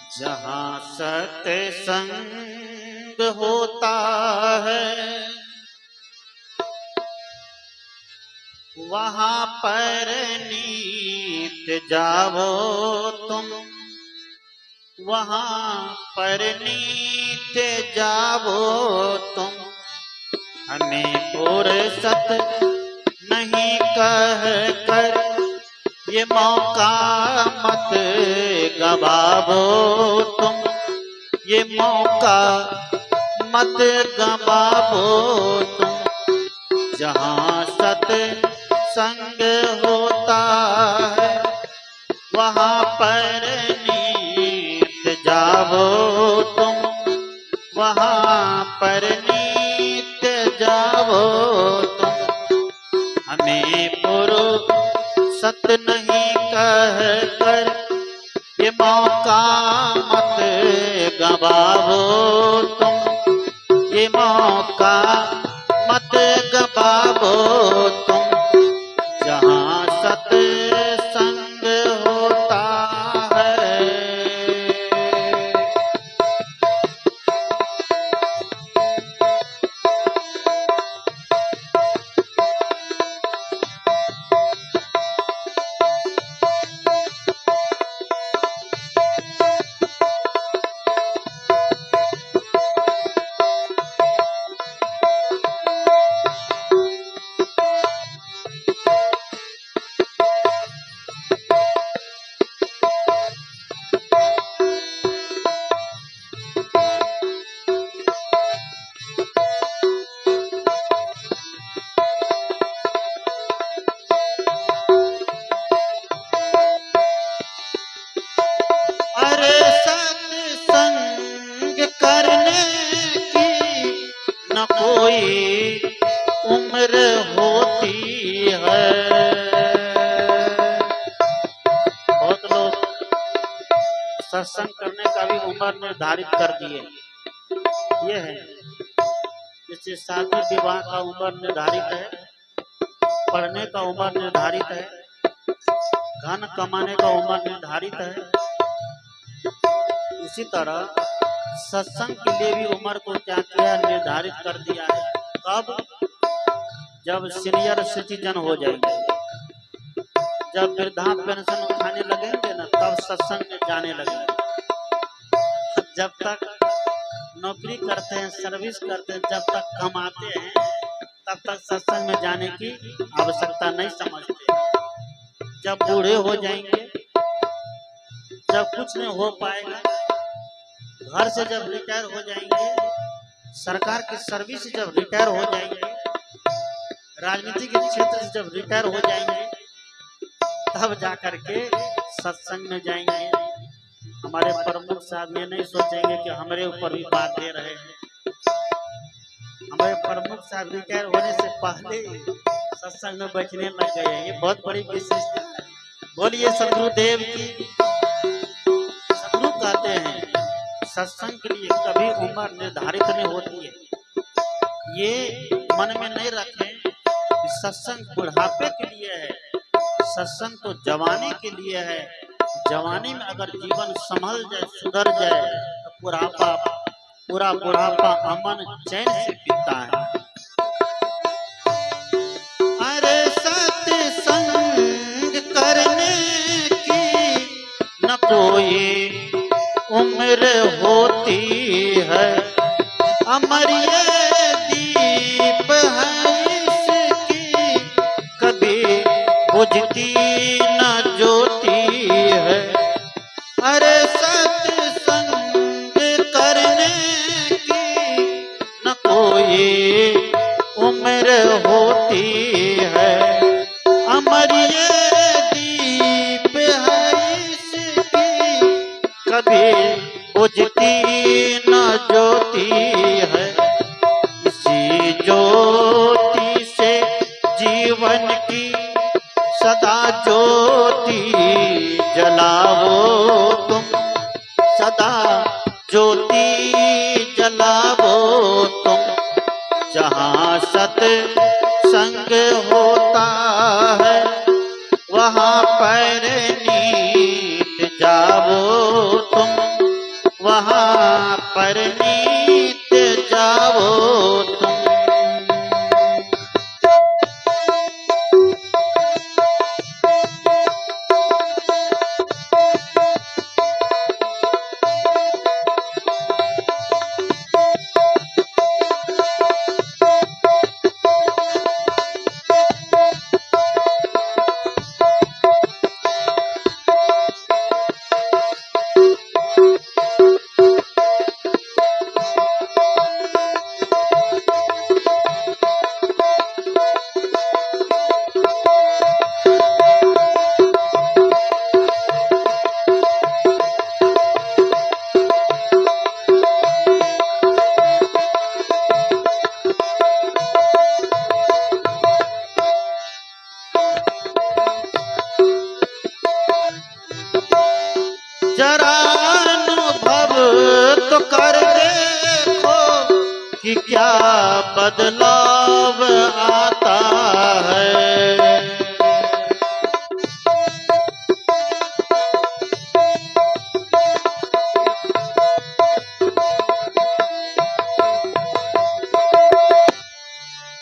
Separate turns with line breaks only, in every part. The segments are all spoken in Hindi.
जहाँ सत्संग होता है वहाँ पर नीत जाओ तुम, वहाँ पर नीत जाओ तुम। हमें फुर्सत नहीं कह कर ये मौका मत गवाओ तुम, ये मौका मत गवाओ तुम। जहाँ सत्संग होता है वहाँ पर नीत जाओ तुम, वहाँ पर नीत जाओ तुम। हमें फुर्सत नहीं कह कर ये मौका मत गवाओ तुम, ये मौका मत गवाओ तुम। जहाँ सत्संग होता है। सत्संग करने की न कोई उम्र होती है। बहुत लोग सत्संग करने का भी उम्र निर्धारित कर दिए। ये है जैसे शादी विवाह का उम्र निर्धारित है, पढ़ने का उम्र निर्धारित है, धन कमाने का उम्र निर्धारित है। उसी तरह सत्संग के लिए भी उम्र को क्या किया, निर्धारित कर दिया है। कब? जब सीनियर सिटीजन हो जाएंगे, जब वृद्धा पेंशन उठाने लगेंगे ना, तब सत्संग में जाने लगेंगे। जब तक नौकरी करते हैं, सर्विस करते हैं, जब तक कमाते हैं, तब तक सत्संग में जाने की आवश्यकता नहीं समझते। जब बूढ़े हो जाएंगे, जब कुछ नहीं हो पाएगा, घर से जब रिटायर हो जाएंगे, सरकार की सर्विस से जब रिटायर हो जाएंगे, राजनीति के क्षेत्र से जब रिटायर हो जाएंगे, तब जाकर के सत्संग में जाएंगे। हमारे प्रमुख साहब ये नहीं सोचेंगे कि हमारे ऊपर भी बात दे रहे हैं। हमारे प्रमुख साहब रिटायर होने से पहले सत्संग में बैठने लग गए हैं। ये बहुत बड़ी विशेषता है। बोलिए सदगुरुदेव की। सदगुरु कहते हैं सत्संग के लिए कभी उम्र निर्धारित नहीं होती है। ये मन में नहीं रखें कि सत्संग बुढ़ापे के लिए है, सत्संग तो जवानी के लिए है। जवानी में अगर जीवन संभल जाए, सुधर जाए, तो पूरा बुढ़ापा अमन चैन से बीतता है। अरे सत्संग करने की न कोई उम्र होती है, अमर ये दीप है इसकी कभी बुझती न ज्योति है। अरे सत्संग करने की न कोई उम्र होती है, अमर ये दीप है इसकी कभी बुझती न ज्योति है। इसी ज्योति से जीवन की सदा ज्योति जलाओ तुम, सदा ज्योति जलाओ तुम। जहाँ सत्संग होता है वहाँ पर नीत जाओ तुम, पर नीत जाओ तुम। जरा अनुभव तो कर देखो कि क्या बदलाव आता है।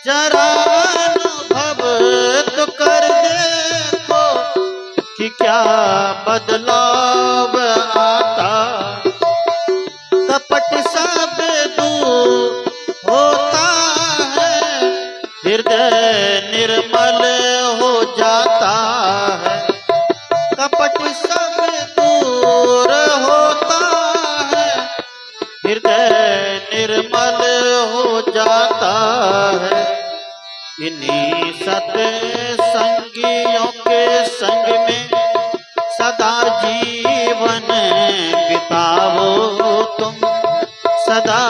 जरा अनुभव तो कर देखो कि क्या बदलाव आता। कपट सब दूर होता है, हृदय निर्मल हो जाता है। कपट सब दूर होता है, हृदय निर्मल हो जाता है। इन्हीं सत्संगियों के संग में सदा जीवन बिताओ तुम, सदा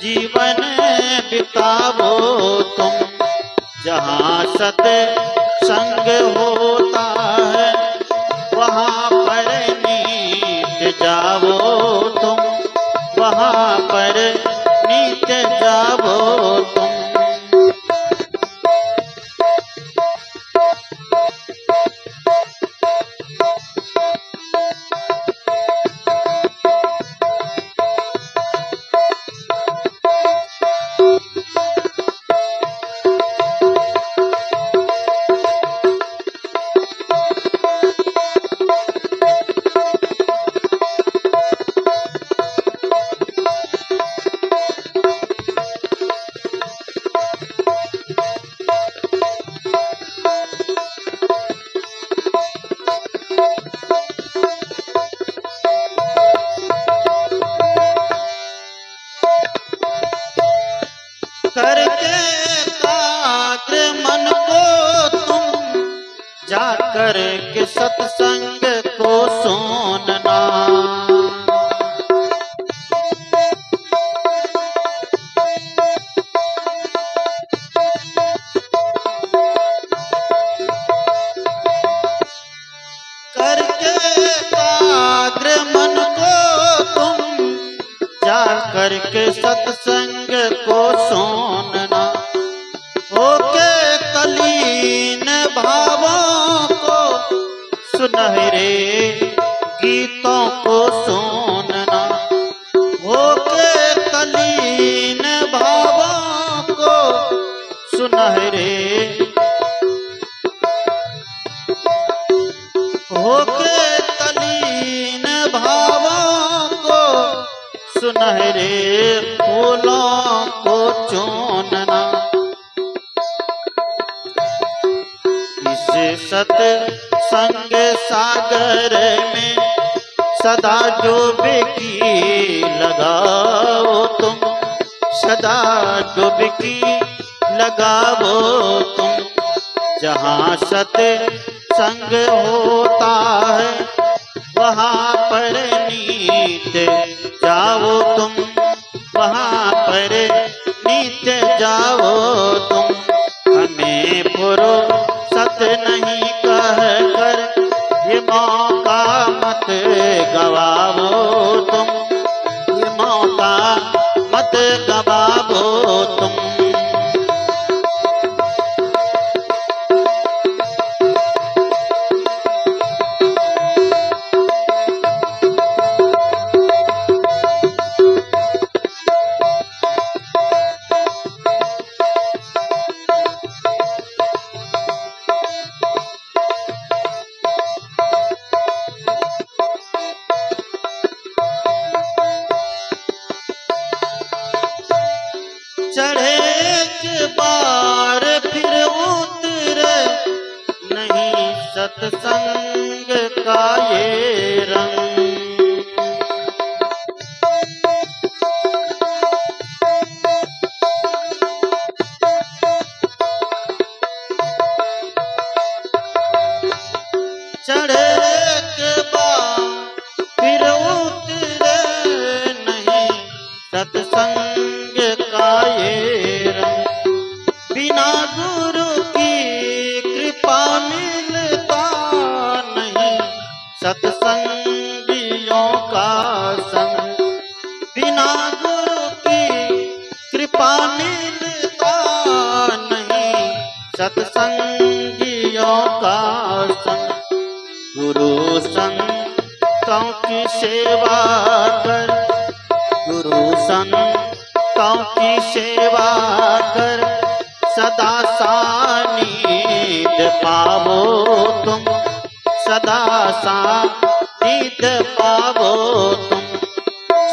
जीवन बिताओ तुम। जहाँ सत्संग होता है वहाँ पर नीत जाओ तुम, वहाँ पर नीत जाओ तुम। करके एकाग्र मन को तुम जाकर के सत्संग को सुनना। करके एकाग्र मन को तुम जाकर के सत्संग को सुनना। होके तलीन भावों को सुनहरे गीतों को सुनना। होके तलीन भावों को सुनहरे, होके तलीन भावों को सुनहरे फूलों को चूनना। इस सत्संग सागर में सदा डुबकी लगाओ तुम, सदा डुबकी लगाओ तुम। जहाँ सत्संग होता है वहाँ पर नीत जाओ तुम, वहाँ पर नीत जाओ तुम। हमें फुर्सत नहीं कह कर ये मौका मत गवाओ तुम, ये मौका मत गवाओ तुम। चढ़े के बार फिर उतरे नहीं सत्संग का ये रंग। चढ़े के बाद फिर उतरे नहीं सत्संग का ये रंग। बिना गुरु की कृपा मिलता नहीं सत्संगियों का संग। बिना गुरु की कृपा मिलता नहीं सत्संगियों का संग। गुरु संतों की सेवा कर, गुरु संतों की सेवा कर, सदा सानिध्य पावो तुम, सदा सानिध्य पावो तुम।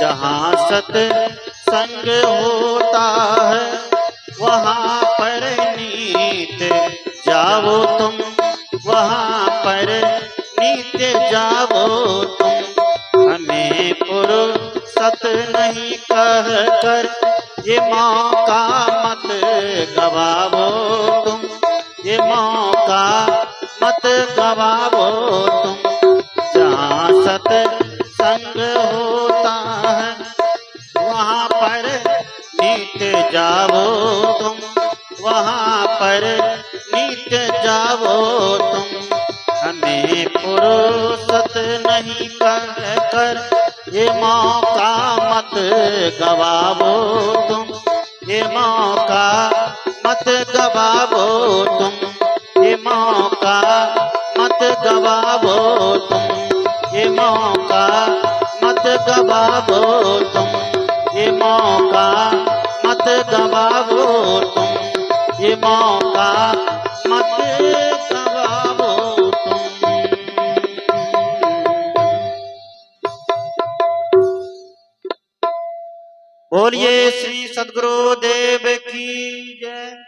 जहाँ सत्संग होता है वहाँ पर नित्य जाओ तुम, वहाँ पर नित्य जाओ तुम। हमें फुर्सत नहीं कह कर ये मौका मत गवाओ तुम, ये मौका मत गवाओ तुम। जहाँ सत्संग होता है वहाँ पर नित्य जाओ तुम, वहाँ पर नित्य जाओ तुम। हमें फुर्सत नहीं कह कर ये मौका मत गवाओ तुम, ये मौका मत गवाओ तुम, ये मौका मत गवाओ तुम, ये मौका मत गवाओ तुम, ये मौका मत गवाओ तुम, ये मौका मत गवाओ तुम। बोलिए श्री सद्गुरु देव की जय।